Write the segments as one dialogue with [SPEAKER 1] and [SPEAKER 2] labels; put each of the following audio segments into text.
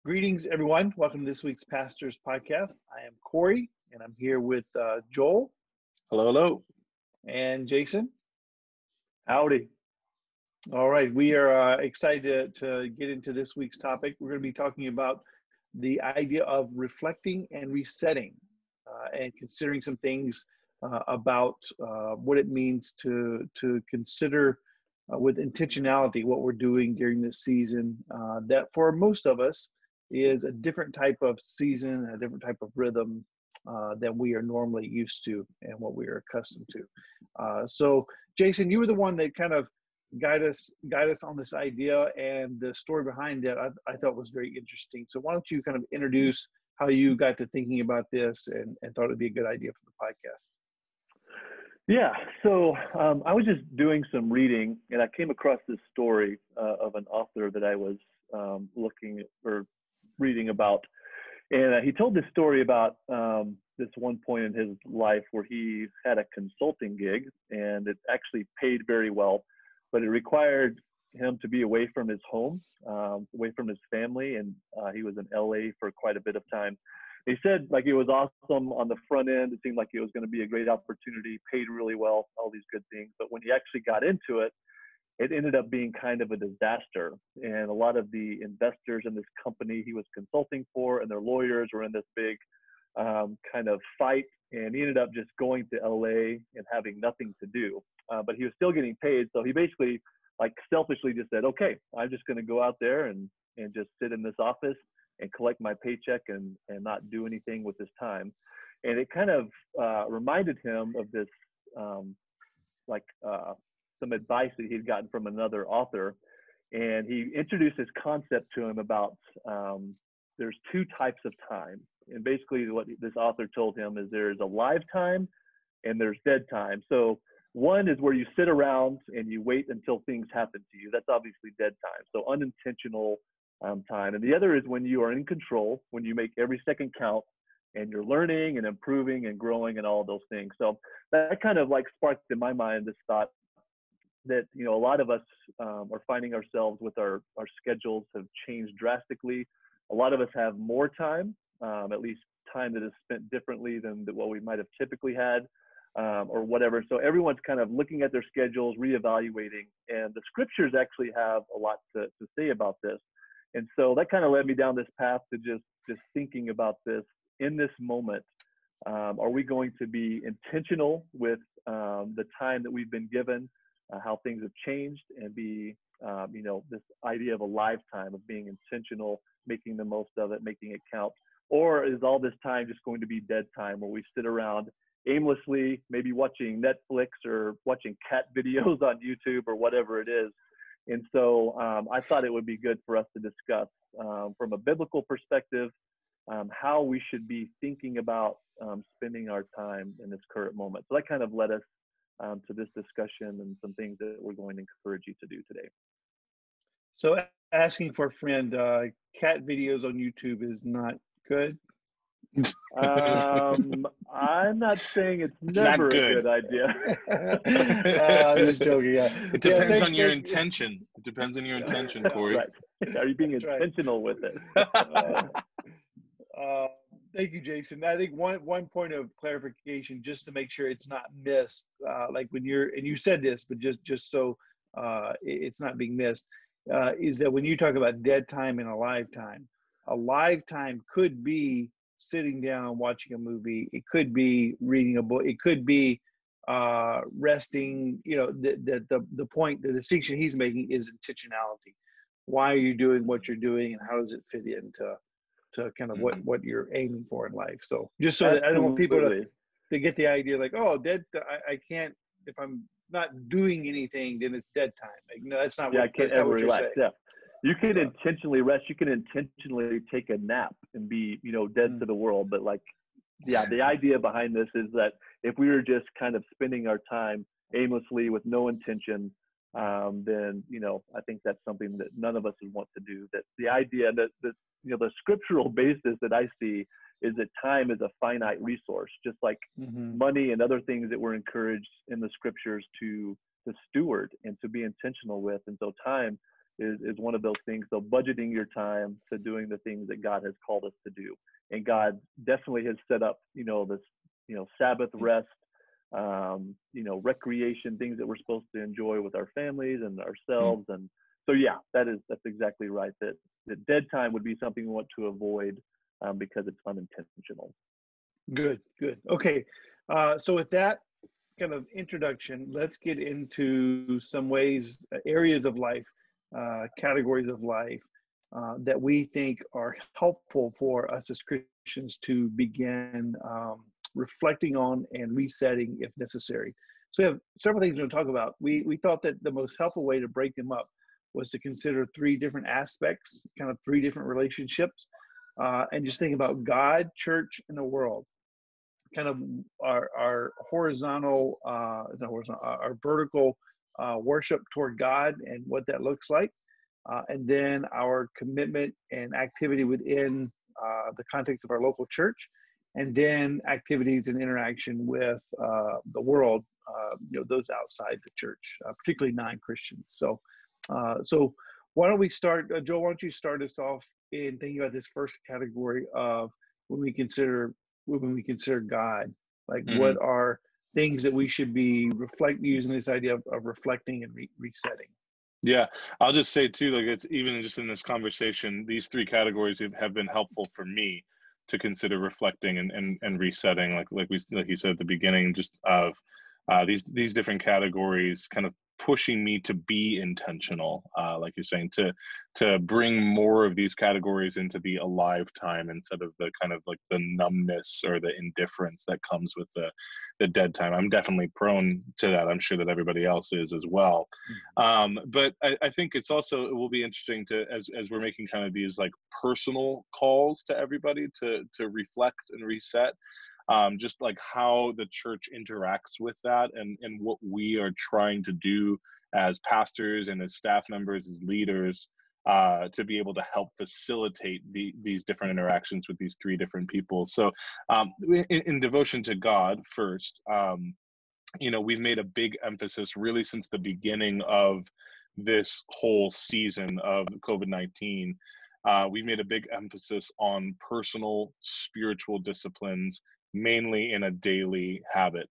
[SPEAKER 1] Greetings, everyone. Welcome to this week's Pastors Podcast. I am Cory, and I'm here with Joel
[SPEAKER 2] Hello, hello.
[SPEAKER 1] and Jason.
[SPEAKER 2] Howdy.
[SPEAKER 1] All right, we are excited to get into this week's topic. We're going to be talking about the idea of reflecting and resetting and considering some things about what it means to consider with intentionality what we're doing during this season that for most of us is a different type of season, a different type of rhythm than we are normally used to and what we are accustomed to. So, Jason, you were the one that kind of guide us on this idea, and the story behind that I thought was very interesting. So, why don't you kind of introduce how you got to thinking about this and thought it'd be a good idea for the podcast?
[SPEAKER 2] Yeah, so I was just doing some reading, and I came across this story of an author that I was reading about. And he told this story about this one point in his life where he had a consulting gig, and it actually paid very well, but it required him to be away from his home, away from his family, and he was in LA for quite a bit of time. He said like it was awesome on the front end. It seemed like it was going to be a great opportunity, paid really well, all these good things. But when he actually got into it, it ended up being kind of a disaster. And a lot of the investors in this company he was consulting for and their lawyers were in this big kind of fight. And he ended up just going to LA and having nothing to do. But he was still getting paid. So he basically like selfishly just said, okay, I'm just going to go out there and just sit in this office and collect my paycheck and not do anything with this time. And it kind of reminded him of this some advice that he'd gotten from another author. And he introduced this concept to him about there's two types of time. And basically what this author told him is there's a live time and there's dead time. So one is where you sit around and you wait until things happen to you. That's obviously dead time. So unintentional time. And the other is when you are in control, when you make every second count and you're learning and improving and growing and all of those things. So that kind of like sparked in my mind this thought that, you know, a lot of us are finding ourselves with our schedules have changed drastically. A lot of us have more time, at least time that is spent differently than what we might have typically had or whatever. So everyone's kind of looking at their schedules, reevaluating, and the scriptures actually have a lot to say about this. And so that kind of led me down this path to just thinking about this in this moment. Are we going to be intentional with the time that we've been given, how things have changed, and be, this idea of a lifetime of being intentional, making the most of it, making it count? Or is all this time just going to be dead time where we sit around aimlessly, maybe watching Netflix or watching cat videos on YouTube or whatever it is? And so I thought it would be good for us to discuss from a biblical perspective how we should be thinking about spending our time in this current moment. So that kind of led us to this discussion and some things that we're going to encourage you to do today.
[SPEAKER 1] So asking for a friend, cat videos on YouTube is not good.
[SPEAKER 2] I'm not saying it's never a good idea.
[SPEAKER 1] I'm just joking. Yeah.
[SPEAKER 3] It depends on your intention. It depends on your intention, Cory.
[SPEAKER 2] Right. Are you being intentional with it?
[SPEAKER 1] Thank you, Jason. I think one point of clarification, just to make sure it's not missed, like when and you said this, but just so it's not being missed, is that when you talk about dead time and a live time could be sitting down watching a movie. It could be reading a book. It could be resting. You know, the point, the distinction he's making is intentionality. Why are you doing what you're doing, and how does it fit into kind of what you're aiming for in life? So just so that I don't want people to get the idea like, oh, dead. I can't, if I'm not doing anything, then it's dead time. Like, no, that's not what.
[SPEAKER 2] I can't ever relax. Yeah. You can intentionally rest. You can intentionally take a nap and be, dead to the world. But the idea behind this is that if we were just kind of spending our time aimlessly with no intention, then, I think that's something that none of us would want to do. That the idea that, the scriptural basis that I see is that time is a finite resource, just like money and other things that we're encouraged in the scriptures to steward and to be intentional with. And so time is one of those things. So budgeting your time to doing the things that God has called us to do. And God definitely has set up, this, Sabbath rest, recreation, things that we're supposed to enjoy with our families and ourselves. And so, yeah, that's exactly right. That dead time would be something we want to avoid because it's unintentional.
[SPEAKER 1] Good, good. Okay. So with that kind of introduction, let's get into some ways, areas of life, categories of life that we think are helpful for us as Christians to begin reflecting on and resetting if necessary. So we have several things we're going to talk about. We thought that the most helpful way to break them up was to consider three different aspects, kind of three different relationships, and just think about God, church, and the world. Kind of our horizontal, our vertical worship toward God and what that looks like, and then our commitment and activity within the context of our local church, and then activities and interaction with the world, those outside the church, particularly non-Christians. So why don't we start, Joel? Why don't you start us off in thinking about this first category of when we consider God, like what are things that we should be using this idea of reflecting and resetting.
[SPEAKER 3] Yeah, I'll just say too, like it's even just in this conversation, these three categories have been helpful for me to consider reflecting and resetting, like you said at the beginning, just of these different categories kind of pushing me to be intentional, like you're saying, to bring more of these categories into the alive time instead of the kind of like the numbness or the indifference that comes with the dead time. I'm definitely prone to that. I'm sure that everybody else is as well. But I think it will be interesting to, as we're making kind of these like personal calls to everybody to reflect and reset, just like how the church interacts with that and what we are trying to do as pastors and as staff members, as leaders, to be able to help facilitate these different interactions with these three different people. So in devotion to God first, we've made a big emphasis really since the beginning of this whole season of COVID-19. We've made a big emphasis on personal spiritual disciplines, mainly in a daily habit.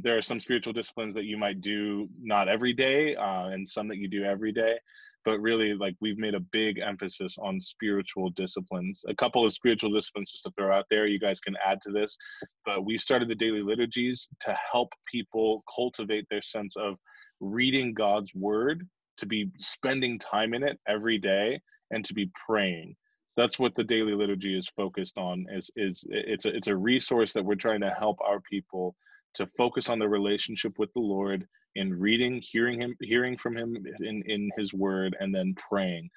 [SPEAKER 3] There are some spiritual disciplines that you might do not every day, and some that you do every day, but really, like, we've made a big emphasis on spiritual disciplines. A couple of spiritual disciplines just to throw out there, you guys can add to this, but we started the daily liturgies to help people cultivate their sense of reading God's word, to be spending time in it every day, and to be praying. That's what the daily liturgy is focused on. It's a resource that we're trying to help our people to focus on the relationship with the Lord in reading, hearing from him in his word, and then praying.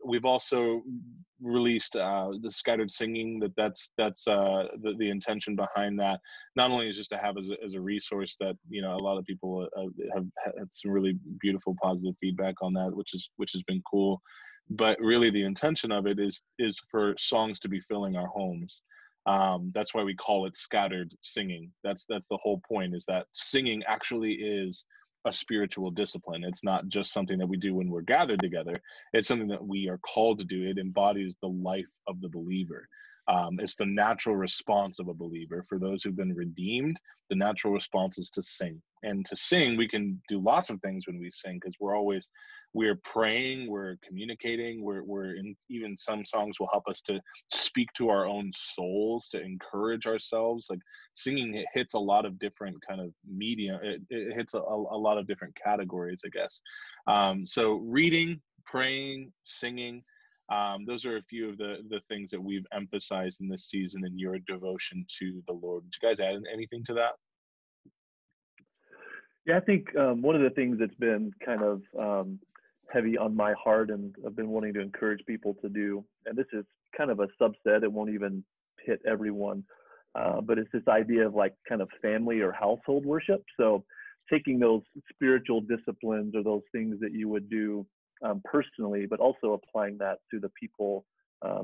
[SPEAKER 3] We've also released the scattered singing. That's the intention behind that. Not only is just to have as a resource that a lot of people have had some really beautiful positive feedback on that, which has been cool. But really, the intention of it is for songs to be filling our homes. That's why we call it scattered singing. That's the whole point, is that singing actually is a spiritual discipline. It's not just something that we do when we're gathered together. It's something that we are called to do. It embodies the life of the believer. It's the natural response of a believer. For those who've been redeemed, the natural response is to sing. And to sing, we can do lots of things when we sing, because we're praying, we're communicating, we're in, even some songs will help us to speak to our own souls, to encourage ourselves. Like, singing, it hits a lot of different kind of media. It hits a lot of different categories, I guess. So reading, praying, singing, those are a few of the things that we've emphasized in this season in your devotion to the Lord. Did you guys add anything to that?
[SPEAKER 2] Yeah, I think one of the things that's been kind of heavy on my heart and I've been wanting to encourage people to do, and this is kind of a subset, it won't even hit everyone, but it's this idea of like kind of family or household worship. So taking those spiritual disciplines or those things that you would do personally, but also applying that to the people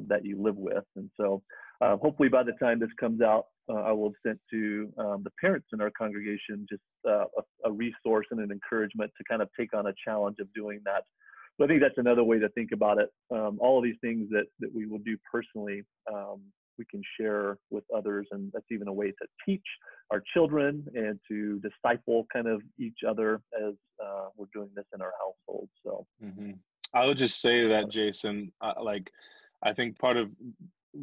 [SPEAKER 2] that you live with. And so hopefully by the time this comes out, I will have sent to the parents in our congregation just a resource and an encouragement to kind of take on a challenge of doing that But I think that's another way to think about it. All of these things that we will do personally, we can share with others, and that's even a way to teach our children and to disciple kind of each other as we're doing this in our household. So
[SPEAKER 3] I would just say that, Jason, like, I think part of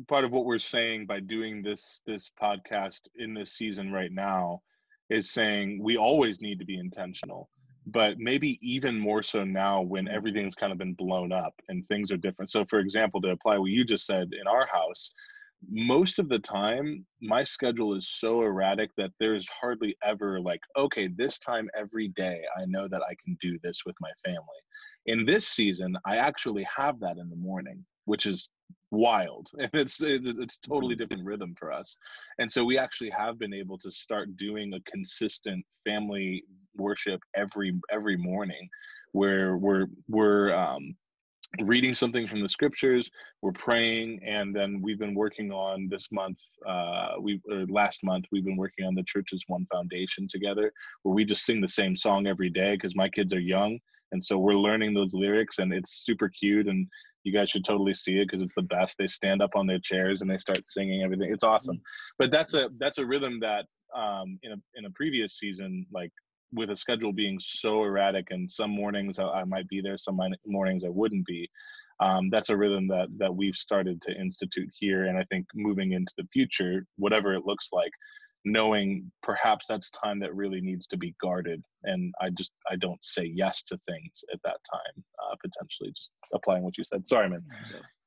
[SPEAKER 3] what we're saying by doing this podcast in this season right now is saying we always need to be intentional, but maybe even more so now when everything's kind of been blown up and things are different. So for example, to apply what you just said, in our house, most of the time my schedule is so erratic that there's hardly ever like, okay, this time every day I know that I can do this with my family. In this season, I actually have that in the morning, which is wild, and it's totally different rhythm for us. And so we actually have been able to start doing a consistent family worship every morning, where we're reading something from the scriptures, we're praying, and then we've been working on this month, last month, we've been working on the church's One Foundation together, where we just sing the same song every day because my kids are young. And so we're learning those lyrics, and it's super cute, and you guys should totally see it because it's the best. They stand up on their chairs and they start singing everything. It's awesome. But that's a rhythm that in a previous season, like with a schedule being so erratic, and some mornings I might be there, some mornings I wouldn't be. That's a rhythm that we've started to institute here. And I think moving into the future, whatever it looks like, knowing perhaps that's time that really needs to be guarded, and I don't say yes to things at that time, potentially just applying what you said. Sorry, man.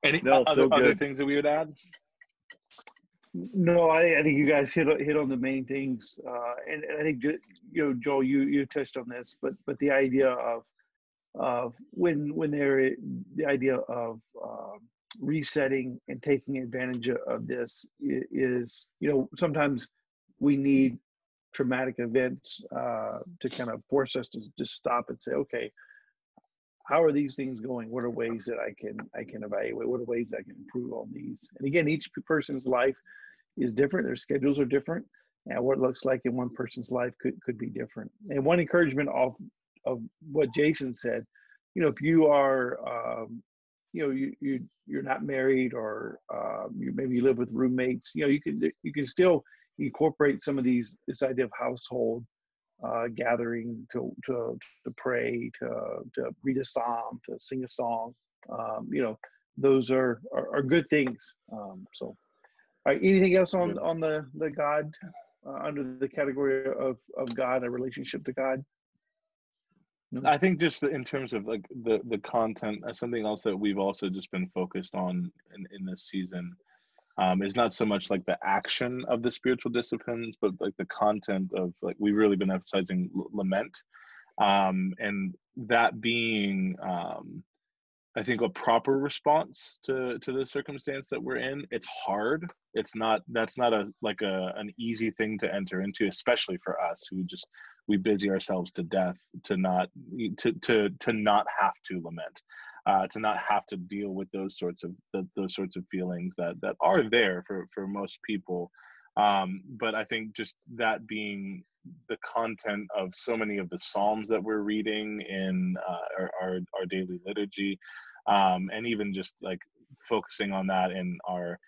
[SPEAKER 3] Any other things that we would add?
[SPEAKER 1] No, I think you guys hit on the main things, and I think, you know, Joel, you touched on this, but the idea of the idea of resetting and taking advantage of this is, you know, sometimes we need traumatic events to kind of force us to just stop and say, okay, how are these things going? What are ways that I can evaluate? What are ways that I can improve on these? And again, each person's life is different. Their schedules are different, and what it looks like in one person's life could be different. And one encouragement of what Jason said, you know, if you are, you know, you're not married, or maybe you live with roommates, you know, you can still incorporate some of this idea of household gathering to pray, to read a psalm, to sing a song. You know, those are good things. So, all right, anything else on the God, under the category of God, a relationship to God? No?
[SPEAKER 3] I think just in terms of like the content, something else that we've also just been focused on in this season is not so much like the action of the spiritual disciplines, but like the content of, like, we've really been emphasizing lament, and that being I think a proper response to the circumstance that we're in. It's hard. That's not an easy thing to enter into, especially for us who we busy ourselves to death to not have to lament, to not have to deal with those sorts of feelings that are there for most people. But I think just that being the content of so many of the Psalms that we're reading in our daily liturgy, and even just like focusing on that in our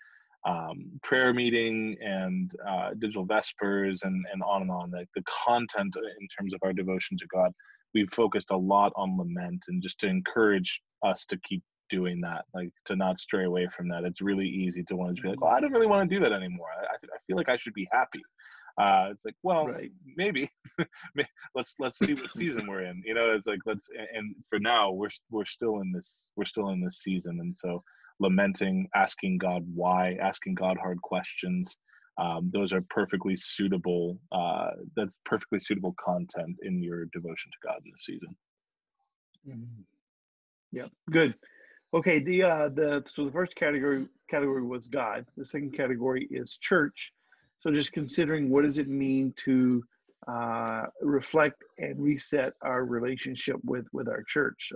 [SPEAKER 3] prayer meeting and digital vespers and on, like the content in terms of our devotion to God, we've focused a lot on lament, and just to encourage us to keep doing that, like to not stray away from that. It's really easy to want to be like, oh, I don't really want to do that anymore. I feel like I should be happy. It's like, well, right, maybe let's see what season we're in. You know, it's like and for now we're still in this season, and so lamenting, asking God why, asking God hard questions. Those are perfectly suitable. That's perfectly suitable content in your devotion to God in this season.
[SPEAKER 1] Mm-hmm. Yeah, good. Okay, so the first category was God. The second category is church. So just considering, what does it mean to reflect and reset our relationship with our church?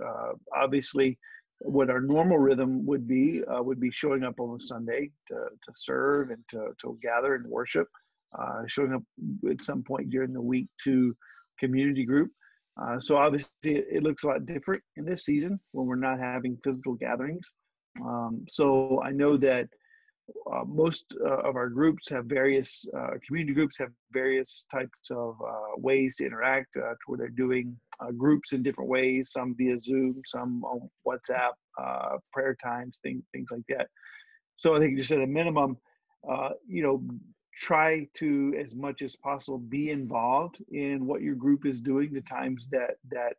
[SPEAKER 1] Obviously, what our normal rhythm would be showing up on a Sunday to serve and to gather and worship, showing up at some point during the week to community group. So obviously it looks a lot different in this season when we're not having physical gatherings. So I know that most of our groups have various community groups have various types of ways to interact, to where they're doing groups in different ways, some via Zoom, some on WhatsApp, prayer times, things like that. So I think just at a minimum, try to, as much as possible, be involved in what your group is doing, the times that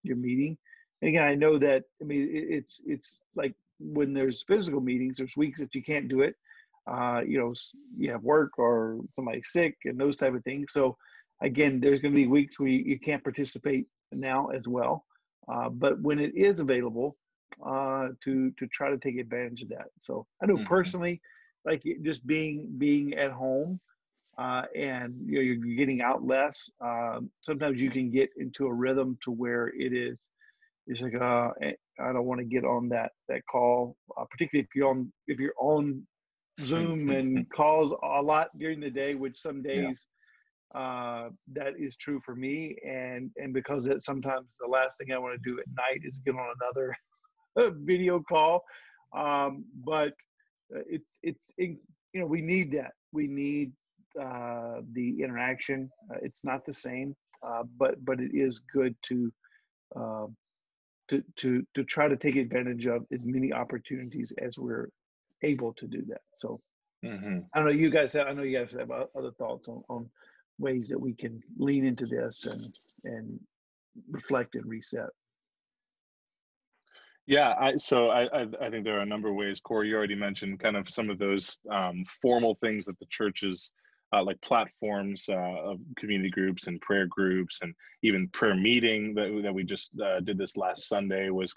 [SPEAKER 1] you're meeting. And again, I know that, I mean, it's like when there's physical meetings, there's weeks that you can't do it. You have work or somebody's sick and those type of things. So again, there's going to be weeks where you can't participate now as well. But when it is available, to try to take advantage of that. So I know personally, like just being at home, and you're getting out less. Sometimes you can get into a rhythm to where it's like I don't want to get on that call, particularly if you're on Zoom and calls a lot during the day, which some days that is true for me, and because that sometimes the last thing I want to do at night is get on another video call. But we need that. We need the interaction. It's not the same, but it is good to try to take advantage of as many opportunities as we're able to do that. So I know you guys have other thoughts on ways that we can lean into this and reflect and reset.
[SPEAKER 3] Yeah, I think there are a number of ways. Cory, you already mentioned kind of some of those formal things that the churches, like platforms of community groups and prayer groups, and even prayer meeting that we just did this last Sunday was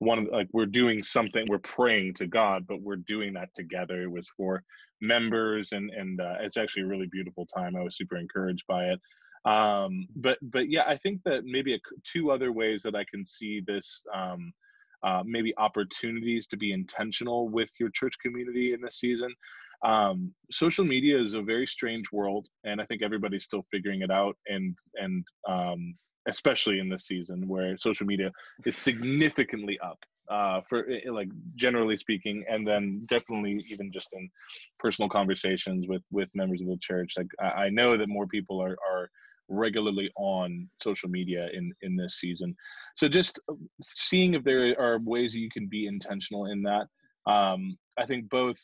[SPEAKER 3] one of, like, we're doing something, we're praying to God, but we're doing that together. It was for members, and it's actually a really beautiful time. I was super encouraged by it. But yeah, I think that maybe two other ways that I can see this, maybe opportunities to be intentional with your church community in this season. Social media is a very strange world, and I think everybody's still figuring it out, and especially in this season where social media is significantly up, for, like, generally speaking, and then definitely even just in personal conversations with members of the church. Like, I know that more people are regularly on social media in this season. So just seeing if there are ways that you can be intentional in that. I think both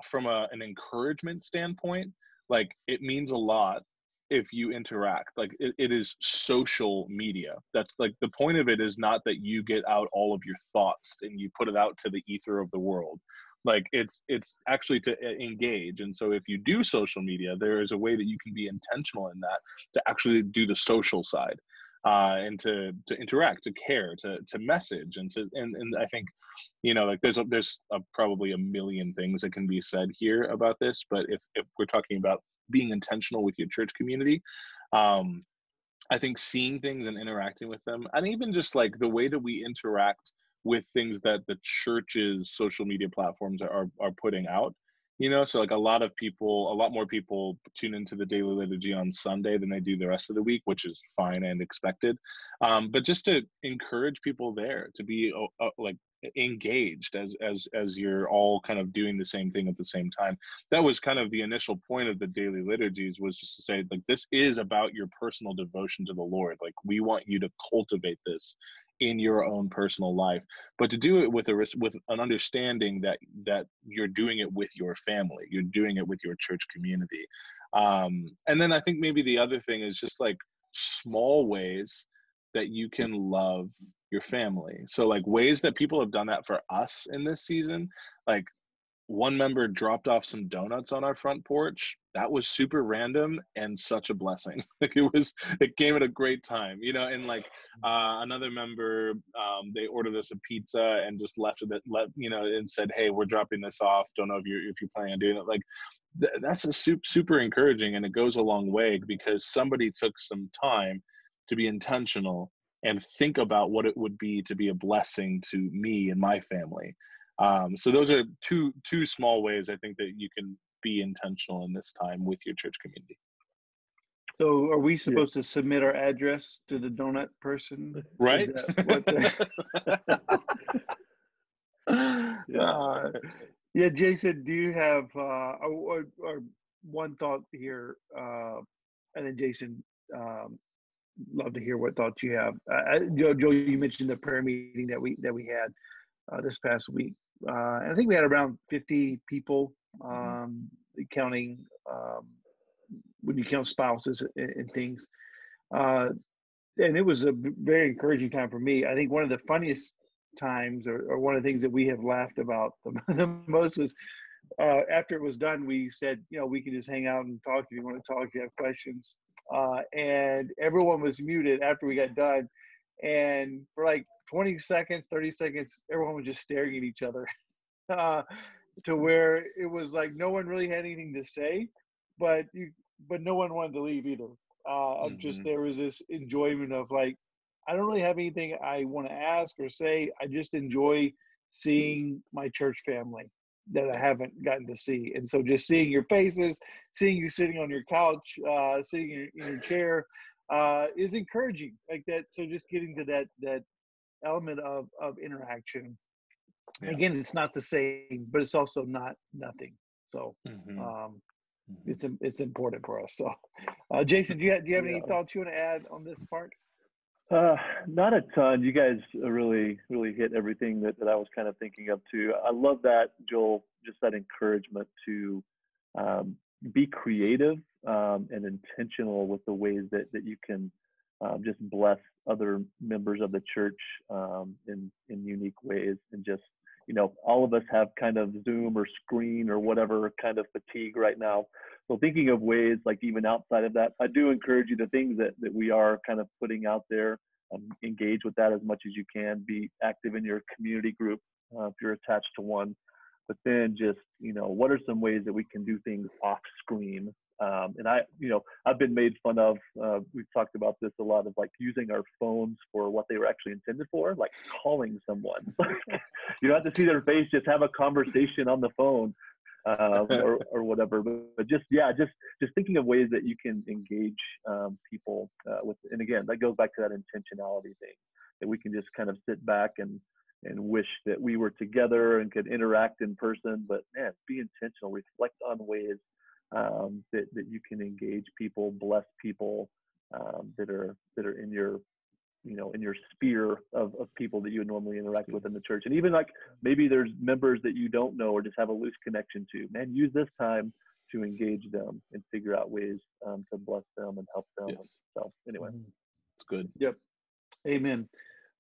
[SPEAKER 3] from an encouragement standpoint, like, it means a lot if you interact. Like, it is social media. That's, like, the point of it is not that you get out all of your thoughts and you put it out to the ether of the world. Like, it's actually to engage. And so if you do social media, there is a way that you can be intentional in that, to actually do the social side, and to interact, to care, to message, and I think, like, there's probably a million things that can be said here about this, but if we're talking about being intentional with your church community, I think seeing things and interacting with them, and even just like the way that we interact with things that the church's social media platforms are putting out. So like a lot more people tune into the daily liturgy on Sunday than they do the rest of the week, which is fine and expected. But just to encourage people there to be like engaged as you're all kind of doing the same thing at the same time. That was kind of the initial point of the daily liturgies, was just to say, like, this is about your personal devotion to the Lord. Like, we want you to cultivate this in your own personal life, but to do it with an understanding that you're doing it with your family, you're doing it with your church community. And then I think maybe the other thing is just like small ways that you can love your family. So like ways that people have done that for us in this season, like, one member dropped off some donuts on our front porch. That was super random and such a blessing. Like, it came at a great time, and like, another member, they ordered us a pizza and just left with it, and said, "Hey, we're dropping this off. Don't know if you're planning on doing it." Like, that's a super encouraging, and it goes a long way because somebody took some time to be intentional and think about what it would be to be a blessing to me and my family. So those are two small ways I think that you can be intentional in this time with your church community.
[SPEAKER 1] So are we
[SPEAKER 2] Yeah.
[SPEAKER 1] supposed to submit our address to the donut person? Is
[SPEAKER 3] Right?
[SPEAKER 1] that what
[SPEAKER 2] Yeah.
[SPEAKER 1] yeah, Jason, do you have or one thought here? And then Jason, um, love to hear what thoughts you have. Joe, you mentioned the prayer meeting that we had this past week. And I think we had around 50 people, counting when you count spouses and things. Uh, and it was a very encouraging time for me. I think one of the funniest times, or one of the things that we have laughed about the most was after it was done, we said, we can just hang out and talk if you want to talk, if you have questions. And everyone was muted after we got done. And for like 20 seconds, 30 seconds, everyone was just staring at each other uh, to where it was like no one really had anything to say, but no one wanted to leave either. Of just
[SPEAKER 3] Mhm.
[SPEAKER 1] there was this enjoyment of like, I don't really have anything I want to ask or say. I just enjoy seeing my church family that I haven't gotten to see. And so just seeing your faces, seeing you sitting on your couch, sitting in your chair, is encouraging like that. So just getting to that element of interaction.
[SPEAKER 3] Yeah.
[SPEAKER 1] Again, it's not the same, but it's also not nothing. So
[SPEAKER 3] Mhm.
[SPEAKER 1] um,
[SPEAKER 3] Mhm.
[SPEAKER 1] it's important for us. So, Jason, do you have any
[SPEAKER 2] Yeah.
[SPEAKER 1] thoughts you want to add on this part?
[SPEAKER 2] Uh, Not a ton. You guys really, really hit everything that I was kind of thinking of too. I love that, Joel, just that encouragement to um, be creative and intentional with the ways that you can just bless other members of the church in unique ways. And just, all of us have kind of Zoom or screen or whatever kind of fatigue right now. So thinking of ways like even outside of that, I do encourage you the things that we are kind of putting out there, engage with that as much as you can, be active in your community group if you're attached to one. But then just, what are some ways that we can do things off screen? And I've been made fun of, we've talked about this a lot, of like using our phones for what they were actually intended for, like calling someone. You don't have to see their face, just have a conversation on the phone. Or whatever, but just thinking of ways that you can engage people with, and again, that goes back to that intentionality thing, that we can just kind of sit back and wish that we were together and could interact in person, but man, be intentional, reflect on ways that you can engage people, bless people that are in your in your sphere of people that you would normally interact with in the church. And even like maybe there's members that you don't know or just have a loose connection to, man, use this time to engage them and figure out ways to bless them and help them.
[SPEAKER 3] Yes.
[SPEAKER 2] So anyway.
[SPEAKER 3] It's good.
[SPEAKER 1] Yep. Amen.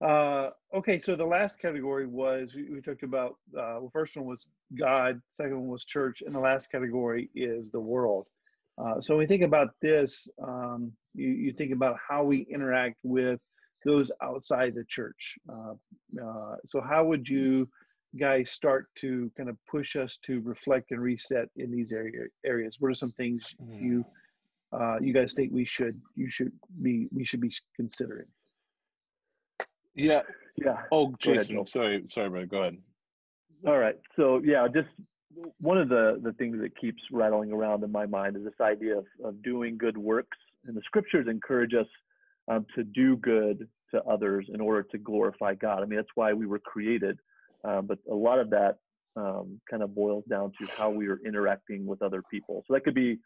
[SPEAKER 1] Okay, so the last category was we talked about. Well, first one was God, second one was church, and the last category is the world. So when we think about this, you think about how we interact with those outside the church. So how would you guys start to kind of push us to reflect and reset in these areas? What are some things you guys think we should be considering?
[SPEAKER 3] Yeah.
[SPEAKER 2] Yeah.
[SPEAKER 3] Oh,
[SPEAKER 2] Go ahead,
[SPEAKER 3] Jason,
[SPEAKER 2] Joel.
[SPEAKER 3] sorry, brother. Go ahead.
[SPEAKER 2] All right. So yeah, just one of the things that keeps rattling around in my mind is this idea of doing good works. And the scriptures encourage us to do good to others in order to glorify God. I mean, that's why we were created. But a lot of that kind of boils down to how we are interacting with other people. So that could be,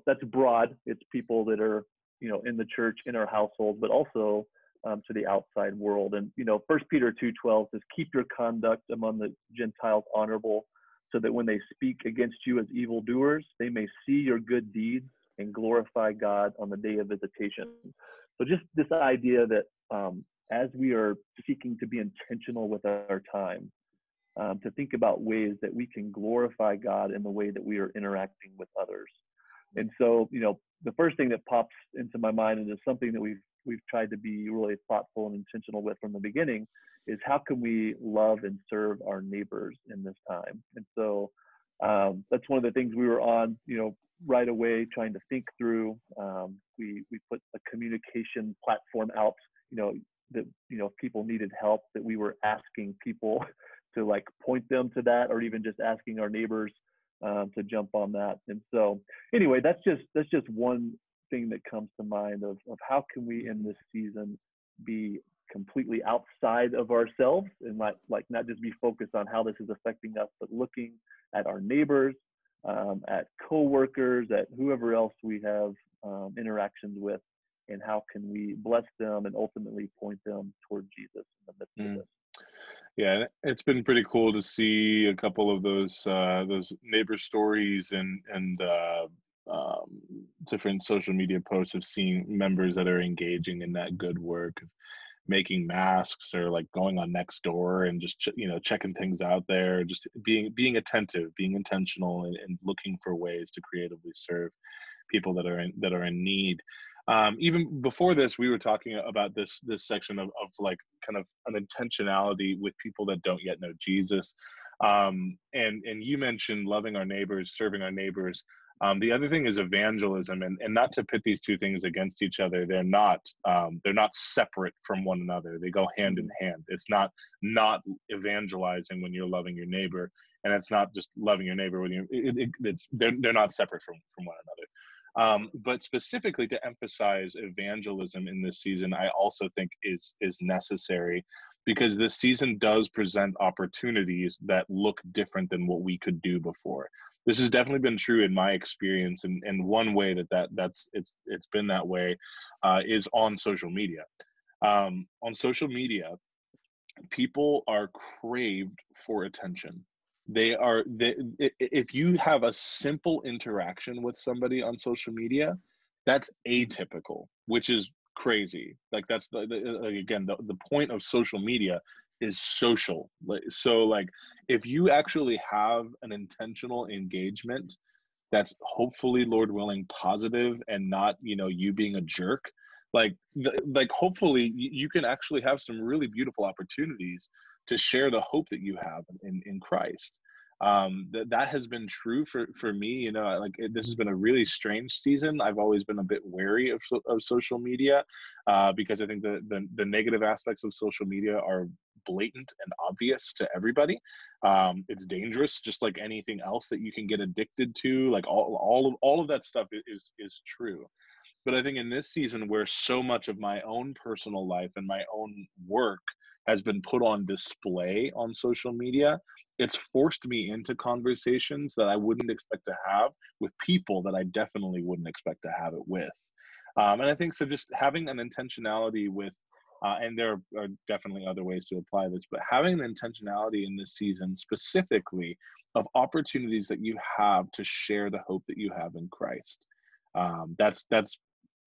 [SPEAKER 2] that's broad. It's people that are, in the church, in our household, but also to the outside world. And, 1 Peter 2:12 says, keep your conduct among the Gentiles honorable, so that when they speak against you as evildoers, they may see your good deeds and glorify God on the day of visitation. So just this idea that as we are seeking to be intentional with our time, to think about ways that we can glorify God in the way that we are interacting with others. And so, the first thing that pops into my mind, and is something that we've tried to be really thoughtful and intentional with from the beginning, is how can we love and serve our neighbors in this time? And so that's one of the things we were on, right away, trying to think through. We put a communication platform out, that, if people needed help, that we were asking people to like point them to that, or even just asking our neighbors to jump on that. And so anyway, that's just one thing that comes to mind of how can we in this season be completely outside of ourselves and like not just be focused on how this is affecting us, but looking at our neighbors, at coworkers, at whoever else we have interactions with, and how can we bless them and ultimately point them toward Jesus in the midst of this.
[SPEAKER 3] Yeah, it's been pretty cool to see a couple of those neighbor stories and different social media posts of seeing members that are engaging in that good work of making masks or like going on Nextdoor and just checking things out there, just being attentive, being intentional, and looking for ways to creatively serve people that are in need. Even before this, we were talking about this section of like kind of an intentionality with people that don't yet know Jesus. And you mentioned loving our neighbors, serving our neighbors. The other thing is evangelism, and not to pit these two things against each other. They're not separate from one another. They go hand in hand. It's not evangelizing when you're loving your neighbor, and it's not just loving your neighbor when they're not separate from one another. But specifically to emphasize evangelism in this season, I also think is necessary, because this season does present opportunities that look different than what we could do before. This has definitely been true in my experience, and one way that's been that way is on social media. On social media, people are craved for attention. If you have a simple interaction with somebody on social media, that's atypical, which is crazy. Like that's the point of social media is social. So if you actually have an intentional engagement that's hopefully, Lord willing, positive and not you being a jerk, hopefully you can actually have some really beautiful opportunities to share the hope that you have in Christ. That has been true for me. This has been a really strange season. I've always been a bit wary of social media because I think the negative aspects of social media are blatant and obvious to everybody. It's dangerous, just like anything else that you can get addicted to. Like all of that stuff is true. But I think in this season, where so much of my own personal life and my own work has been put on display on social media, it's forced me into conversations that I wouldn't expect to have with people that I definitely wouldn't expect to have it with. And I think so just having an intentionality with, and there are definitely other ways to apply this, but having an intentionality in this season specifically of opportunities that you have to share the hope that you have in Christ. That's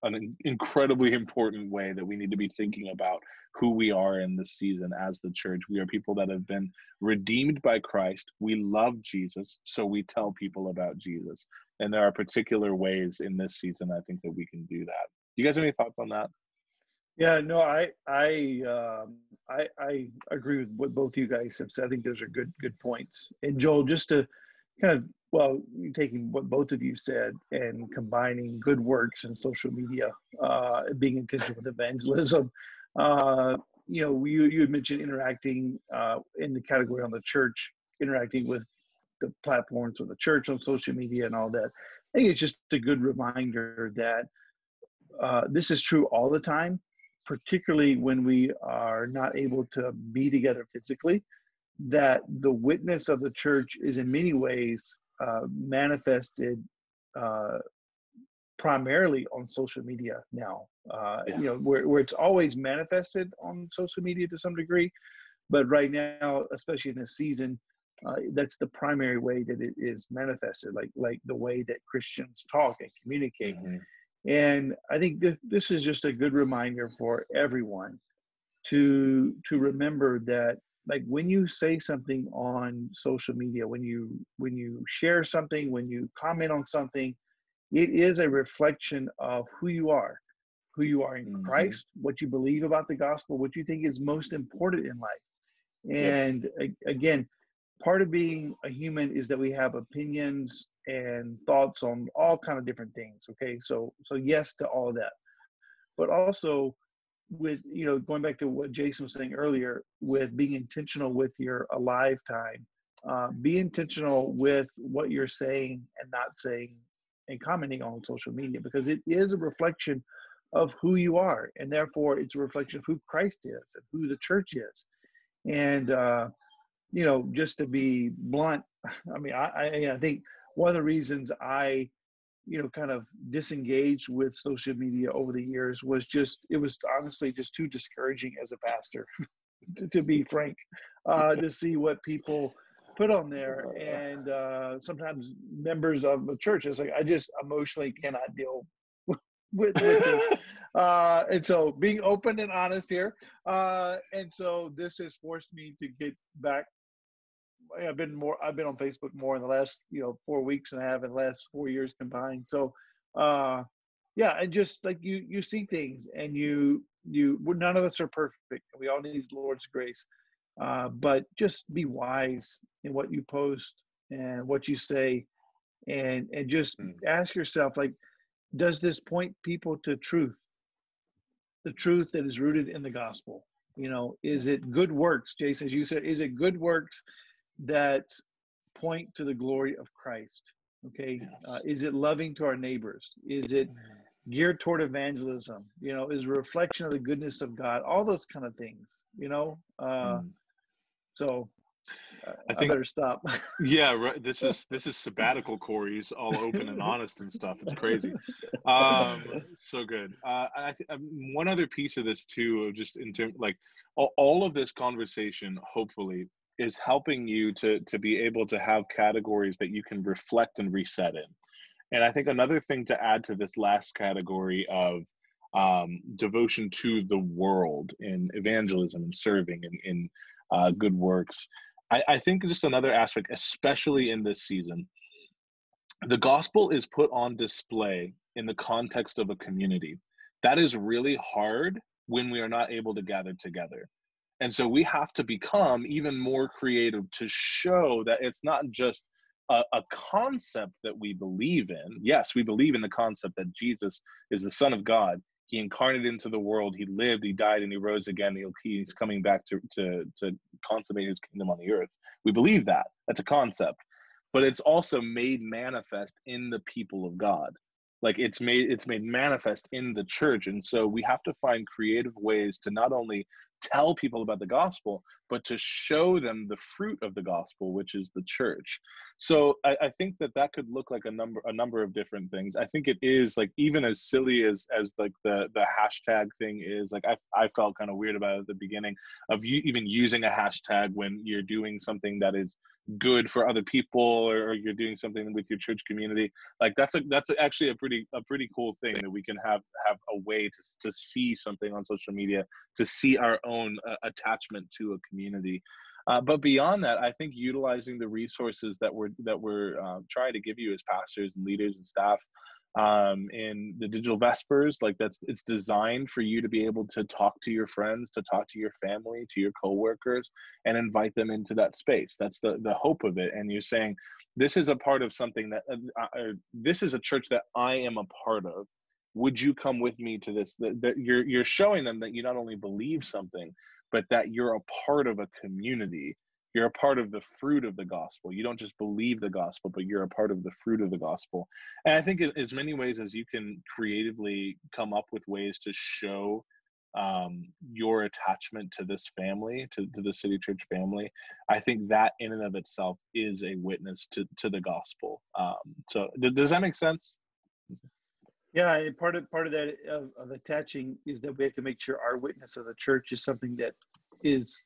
[SPEAKER 3] an incredibly important way that we need to be thinking about who we are in this season as the church. We are people that have been redeemed by Christ. We love Jesus, so we tell people about Jesus. And there are particular ways in this season, I think, that we can do that. You guys have any thoughts on that?
[SPEAKER 1] Yeah, no, I agree with what both you guys have said. I think those are good points. And Joel, just to kind of, taking what both of you said and combining good works and social media, being intentional with evangelism. You had mentioned interacting in the category on the church, interacting with the platforms of the church on social media and all that. I think it's just a good reminder that this is true all the time, particularly when we are not able to be together physically, that the witness of the church is in many ways manifested primarily on social media now. Where it's always manifested on social media to some degree, but right now, especially in this season, that's the primary way that it is manifested, like the way that Christians talk and communicate. Mm-hmm. And I think this is just a good reminder for everyone to remember that, like, when you say something on social media, when you share something, when you comment on something, it is a reflection of who you are in mm-hmm. Christ, what you believe about the gospel, what you think is most important in life. And again, part of being a human is that we have opinions and thoughts on all kind of different things. Okay, so yes to all of that, but also with going back to what Jason was saying earlier, with being intentional with your alive time, be intentional with what you're saying and not saying, and commenting on social media, because it is a reflection of who you are, and therefore it's a reflection of who Christ is and who the church is. And just to be blunt, I mean, I think one of the reasons I kind of disengaged with social media over the years was it was honestly just too discouraging as a pastor, to be frank, to see what people put on there. And sometimes members of the church, it's like, I just emotionally cannot deal with this. And so being open and honest here. And so this has forced me to get back. I've been on Facebook more in the last 4 weeks than I have in the last 4 years combined. So yeah, and just like you see things, and none of us are perfect. We all need the Lord's grace. But just be wise in what you post and what you say, and just ask yourself, like, does this point people to truth? The truth that is rooted in the gospel. Is it good works, Jason, as you said, is it good works that point to the glory of Christ? Okay.
[SPEAKER 3] Yes.
[SPEAKER 1] Is it loving to our neighbors? Is it geared toward evangelism? Is a reflection of the goodness of God? All those kind of things, so I better stop.
[SPEAKER 3] Yeah, right. This is sabbatical Cory's all open and honest and stuff. It's crazy. So good. One other piece of this too, of just in terms, like, all of this conversation, hopefully, is helping you to be able to have categories that you can reflect and reset in. And I think another thing to add to this last category of devotion to the world in evangelism and serving and in good works, I think just another aspect, especially in this season, the gospel is put on display in the context of a community. That is really hard when we are not able to gather together. And so we have to become even more creative to show that it's not just a concept that we believe in. Yes, we believe in the concept that Jesus is the Son of God. He incarnated into the world. He lived, he died, and he rose again. He's coming back to consummate his kingdom on the earth. We believe that. That's a concept. But it's also made manifest in the people of God. Like, it's made manifest in the church. And so we have to find creative ways to not only tell people about the gospel, but to show them the fruit of the gospel, which is the church. So I think that could look like a number of different things. I think it is, like, even as silly as like the hashtag thing is, like, I felt kind of weird about it at the beginning of you even using a hashtag when you're doing something that is good for other people, or you're doing something with your church community. Like, that's actually a pretty cool thing, that we can have a way to see something on social media, to see our own attachment to a community. But beyond that, I think utilizing the resources that we're trying to give you as pastors and leaders and staff in the digital Vespers, like, it's designed for you to be able to talk to your friends, to talk to your family, to your coworkers, and invite them into that space. That's the hope of it. And you're saying, this is a part of something that this is a church that I am a part of. Would you come with me to this? That you're showing them that you not only believe something, but that you're a part of a community. You're a part of the fruit of the gospel. You don't just believe the gospel, but you're a part of the fruit of the gospel. And I think in as many ways as you can creatively come up with ways to show your attachment to this family, to the City Church family, I think that in and of itself is a witness to the gospel. So does that make sense?
[SPEAKER 1] Yeah, and part of that of attaching is that we have to make sure our witness of the church is something that is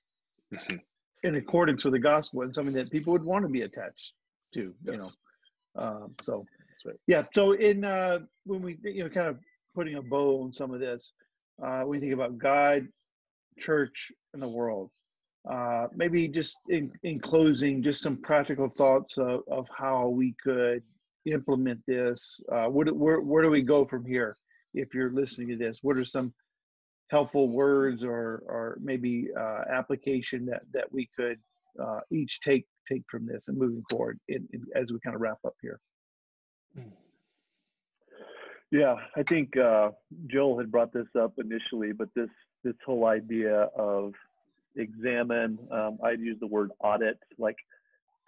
[SPEAKER 1] in accordance with the gospel, and something that people would want to be attached to.
[SPEAKER 3] Yes.
[SPEAKER 1] So
[SPEAKER 3] That's right.
[SPEAKER 1] yeah. So in when we kind of putting a bow on some of this, when we think about God, church, and the world, maybe just in closing, just some practical thoughts of how we could implement this. Where do we go from here? If you're listening to this, what are some helpful words or maybe application that we could each take from this and moving forward as we kind of wrap up here?
[SPEAKER 2] Yeah, I think Joel had brought this up initially, but this whole idea of examine, I'd use the word audit, like,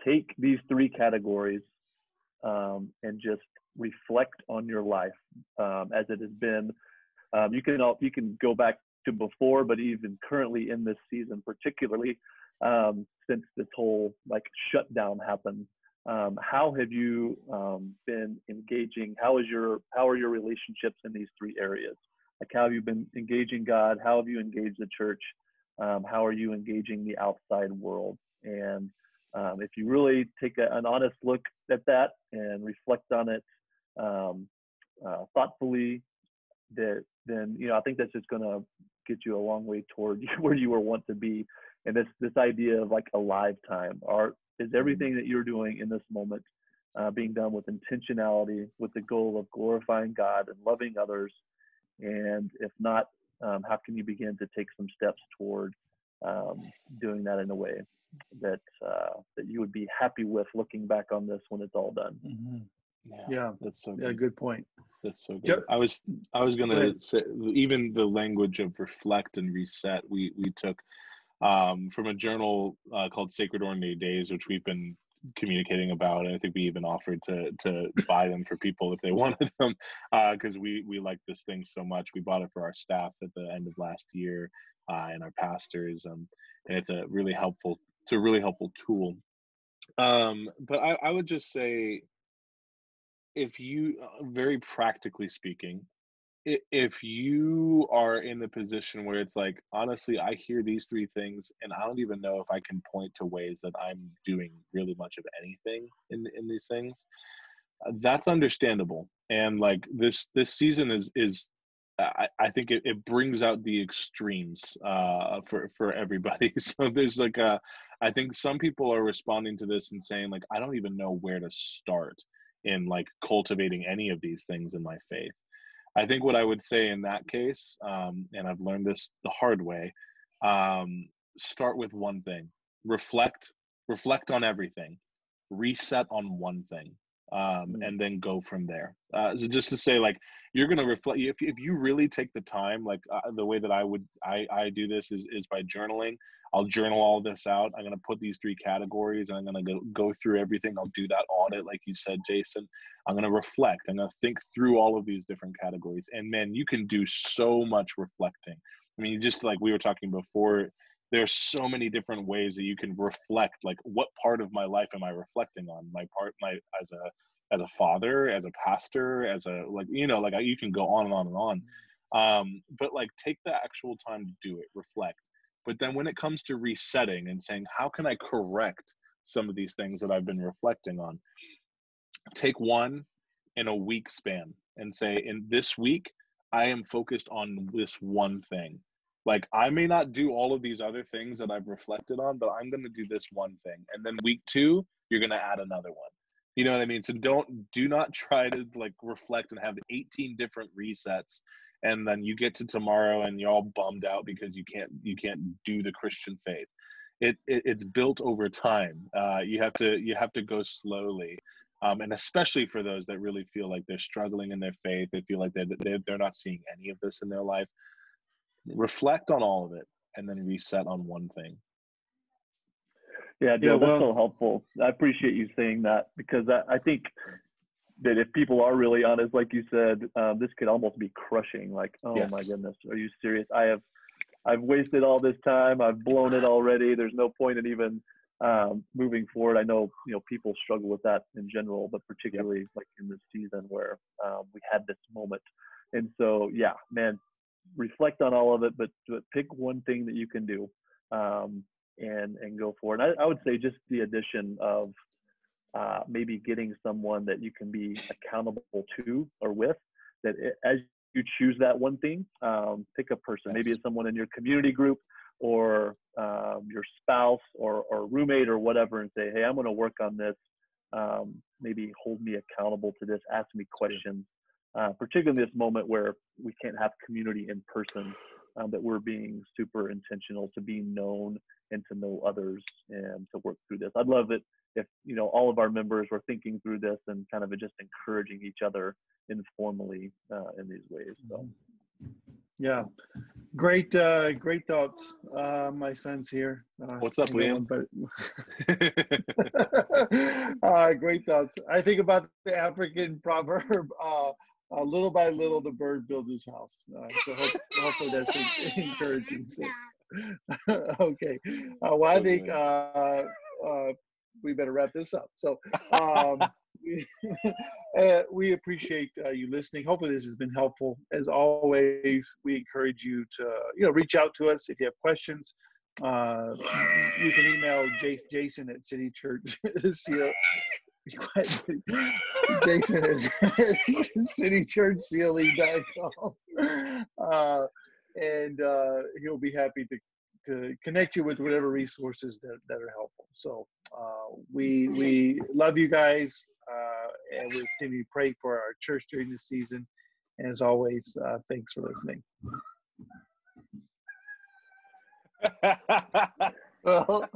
[SPEAKER 2] take these three categories, and just reflect on your life as it has been. You can go back to before, but even currently in this season, particularly since this whole like shutdown happened. How have you been engaging? How are your relationships in these three areas? Like, how have you been engaging God? How have you engaged the church? How are you engaging the outside world? And if you really take an honest look at that and reflect on it thoughtfully, then I think that's just going to get you a long way toward where you were want to be. And this idea of like a lifetime, is everything that you're doing in this moment being done with intentionality, with the goal of glorifying God and loving others? And if not, how can you begin to take some steps toward doing that in a way that you would be happy with looking back on this when it's all done?
[SPEAKER 1] Mm-hmm.
[SPEAKER 3] Yeah, that's so good.
[SPEAKER 1] Yeah, good point.
[SPEAKER 3] That's so good. I was gonna say, even the language of reflect and reset, we took from a journal called Sacred Ordinary Days, which we've been communicating about, and I think we even offered to buy them for people if they wanted them, because we like this thing so much. We bought it for our staff at the end of last year, and our pastors, and it's a really helpful tool. But I would just say, if you, very practically speaking, if you are in the position where it's like, honestly, I hear these three things and I don't even know if I can point to ways that I'm doing really much of anything in these things, that's understandable. And like this season is I think it brings out the extremes for everybody. So there's like I think some people are responding to this and saying like, I don't even know where to start in like cultivating any of these things in my faith. I think what I would say in that case, and I've learned this the hard way, start with one thing. Reflect on everything. Reset on one thing, and then go from there. So just to say, like, you're gonna reflect. If you really take the time, like the way that I do this is by journaling. I'll journal all this out. I'm gonna put these three categories, and I'm gonna go through everything. I'll do that audit, like you said, Jason. I'm gonna reflect. I'm gonna think through all of these different categories, and man, you can do so much reflecting. I mean, just like we were talking before, there's so many different ways that you can reflect. Like, what part of my life am I reflecting on? My as a father, as a pastor, as a, like, like you can go on and on and on. But like, take the actual time to do it, reflect. But then when it comes to resetting and saying, how can I correct some of these things that I've been reflecting on? Take one in a week span and say, in this week, I am focused on this one thing. Like, I may not do all of these other things that I've reflected on, but I'm going to do this one thing. And then week 2, you're going to add another one. You know what I mean? So do not try to like reflect and have 18 different resets, and then you get to tomorrow and you're all bummed out because you can't do the Christian faith. It's built over time. You have to go slowly, and especially for those that really feel like they're struggling in their faith, they feel like they're not seeing any of this in their life. Reflect on all of it and then reset on one thing.
[SPEAKER 2] Yeah, Joe, that's so helpful. I appreciate you saying that, because I think that if people are really honest, like you said, this could almost be crushing. Like, oh yes. My goodness, are you serious? I've wasted all this time. I've blown it already. There's no point in even moving forward. I know, people struggle with that in general, but particularly like in this season where we had this moment. And so, yeah, man, reflect on all of it, but pick one thing that you can do. And go forward. I would say just the addition of maybe getting someone that you can be accountable to or with, that as you choose that one thing, pick a person. Yes. Maybe it's someone in your community group or your spouse or roommate or whatever, and say, hey, I'm going to work on this. Maybe hold me accountable to this, ask me questions, particularly in this moment where we can't have community in person, that we're being super intentional to be known and to know others and to work through this. I'd love it if, all of our members were thinking through this and kind of just encouraging each other informally in these ways. So
[SPEAKER 1] Yeah. Great thoughts. My son's here.
[SPEAKER 3] What's up, Liam?
[SPEAKER 1] Great thoughts. I think about the African proverb, little by little, the bird builds his house. So hopefully that's encouraging. So, okay. Well, I think we better wrap this up. So we appreciate you listening. Hopefully this has been helpful. As always, we encourage you to reach out to us if you have questions. You can email Jason at City Church. Jason is citychurchcle.com. And he'll be happy to connect you with whatever resources that are helpful. So we love you guys, and we'll continue to pray for our church during this season. And as always, thanks for listening. Well,